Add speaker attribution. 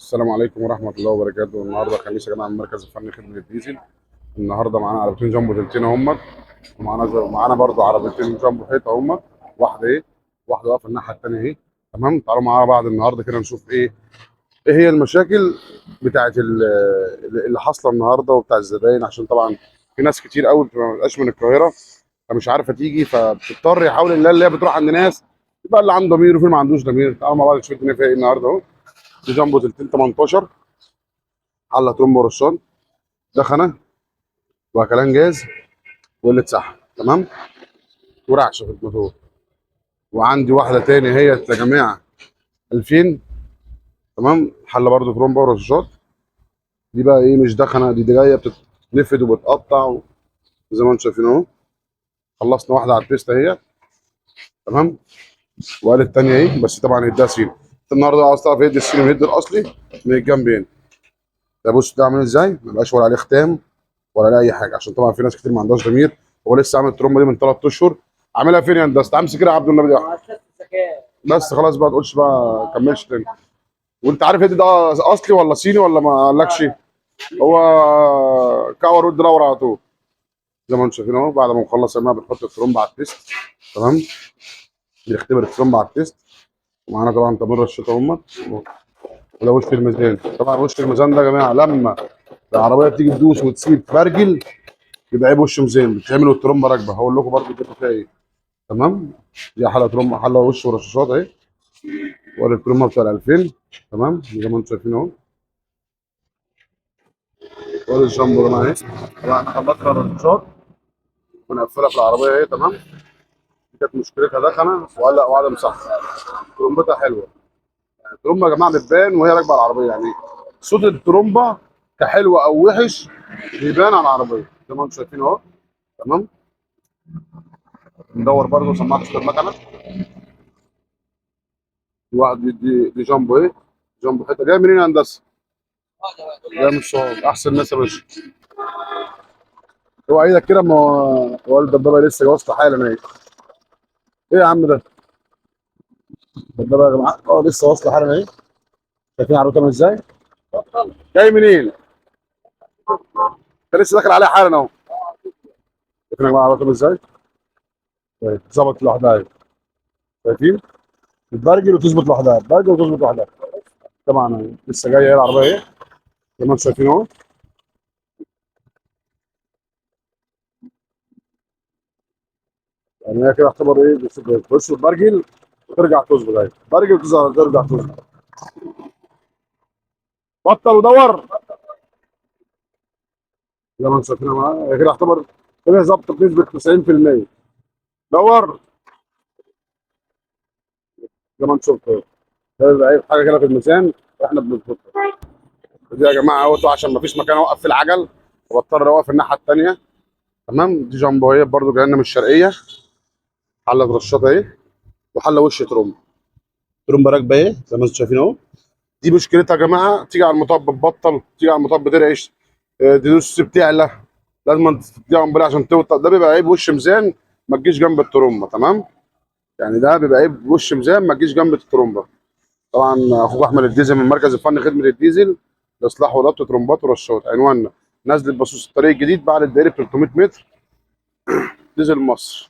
Speaker 1: السلام عليكم ورحمة الله وبركاته. النهارده خميس يا جماعة من المركز الفني خدمة الديزل. النهارده معانا عربيتين جامبو تلتين اهمت، ومعانا برضه عربيتين جامبو حيطة اهمت، واحدة ايه؟ واحدة واقفة الناحية التانية اهي. تمام، تعالوا معانا بعض النهارده كده نشوف ايه هي المشاكل بتاعت اللي حاصلة النهارده وبتاع الزباين، عشان طبعا في ناس كتير قوي بتبقى ما بتبقاش من القاهرة فمش عارفة تيجي، فبتضطر يحاول اللي هي بتروح عند ناس، يبقى اللي عنده ضمير وفي اللي ما عندوش ضمير. تعالوا مع بعض نشوف الدنيا فيها ايه النهارده اهو. دي جامبو تلتين 18، حله ترمبو رشان، دخنه، وكلام جاز، وقله سحب. تمام، ورعشه في الموتور. وعندي واحده تاني هي يا جماعه 2000. تمام، حله برضو ترمبو ورشاشات. دي بقى ايه؟ مش دخنه، دي جايه بتتنفد وبتقطع زي ما انتم شايفين اهو. خلصنا واحده على التيست اهي. تمام، وقال التانيه ايه، بس طبعا هيديها سين. انت النهارده عاوز تعرف يدي السين ويدي الاصلي من الجنبين. ده بص ده عامل ازاي، ما بقاش ولا عليه ختام ولا لا اي حاجه، عشان طبعا في ناس كتير ما عندهاش ضمير. هو لسه عامل الترومبه دي من 3 اشهر. عاملها فين يا هندسه؟ امسك كده يا عبد النبي دي واحدة. بس خلاص بقى، ما تقولش بقى كملش تاني. وانت عارف ده اصلي ولا صيني ولا ما قالكش؟ هو كور ود دور على طول زي ما انتم شايفين اهو. بعد ما نخلص يا جماعه بنحط الترومبه على التيست. تمام، بنختبر الترومبه على التيست. ومعانا طبعا تمر الشتاء امت، وده وش الميزان. طبعا وش الميزان ده يا جماعه لما العربيه بتيجي تدوس وتسيب تبرجل يبقى عيب وش ميزان، بتعمل والترومبه راكبه. هقول لكم برضه كده فيها ايه. تمام، دي حلقه ترومبه، حلقه وش ورشاشات اهي، وادي الترومبه بتاع ال 2000. تمام، زي ما انتم شايفين اهو. وادي الشامبو يا جماعه اهي. طبعا احنا خلصنا الرشاشات ونقفلها في العربيه اهي. تمام، دي كانت مشكلتها دخنه وقلق وعدم صح. ترومبتها حلوه، الترومبه يا جماعه بتبان وهي راكبه على العربيه، يعني صوت الترومبه كحلو او وحش بيبان على العربيه زي ما انتم شايفين اهو. تمام، ندور برضه سماعه صوت المكنه. واحد دي جامبو ايه، جامبو حته جاي منين يا هندسه؟ جاي من الصعود. احسن ناس يا باشا. هو ايدك كده، ما هو الدبابه لسه واصله حالا اهي. ايه يا عم ده؟ الدبابه يا جماعه لسه واصله حالا اهي. شايفين عربيتهم ازاي؟ جاي منين؟ انت لسه داخل عليها حالا اهو. شايفين يا جماعه عربيتهم ازاي؟ طيب، ظبط لوحدها اهي. شايفين؟ بتبرجل وتظبط لوحدها، بتبرجل وتظبط لوحدها. طبعا لسه جايه اهي العربيه اهي زي ما انتم شايفين اهو. يعني هي كده اعتبر ايه، بتخش وتبرجل وترجع تظبط اهي، برجل وتظهر ترجع تظبط. بطل ودور زي ما انتم شايفين معايا. هي كده اعتبر كده ظبط بنسبه 90%. دور زي ما انتم شفتوا. ده بيبقى ايه حاجه كده في الميزان واحنا بنظبطها. دي يا جماعه اوتو عشان ما فيش مكان اوقف في العجل، وبضطر اوقف الناحيه الثانيه. تمام، دي جامبوهيه برده جايه لنا من الشرقيه. حله رشاطه اهي، وحله وش ترومبا راكبه اهي زي ما انتم شايفين اهو. دي مشكلتها يا جماعه، تيجي على المطب بتبطل، تيجي على المطب ترعش، تدوس بتعلى. لازم تديها امبري عشان توطى. ده بيبقى عيب وش ميزان، ما تجيش جنب الترومبه. تمام، يعني ده بيبقى عيب وش ميزان ما تجيش جنب الترومبه. طبعا اخوك احمد الديزل من المركز الفني خدمه الديزل لاصلاح وربط ترومبات ورشات. عنواننا نزله بصوص الطريق الجديد بعد الدائري ب 300 متر، ديزل مصر.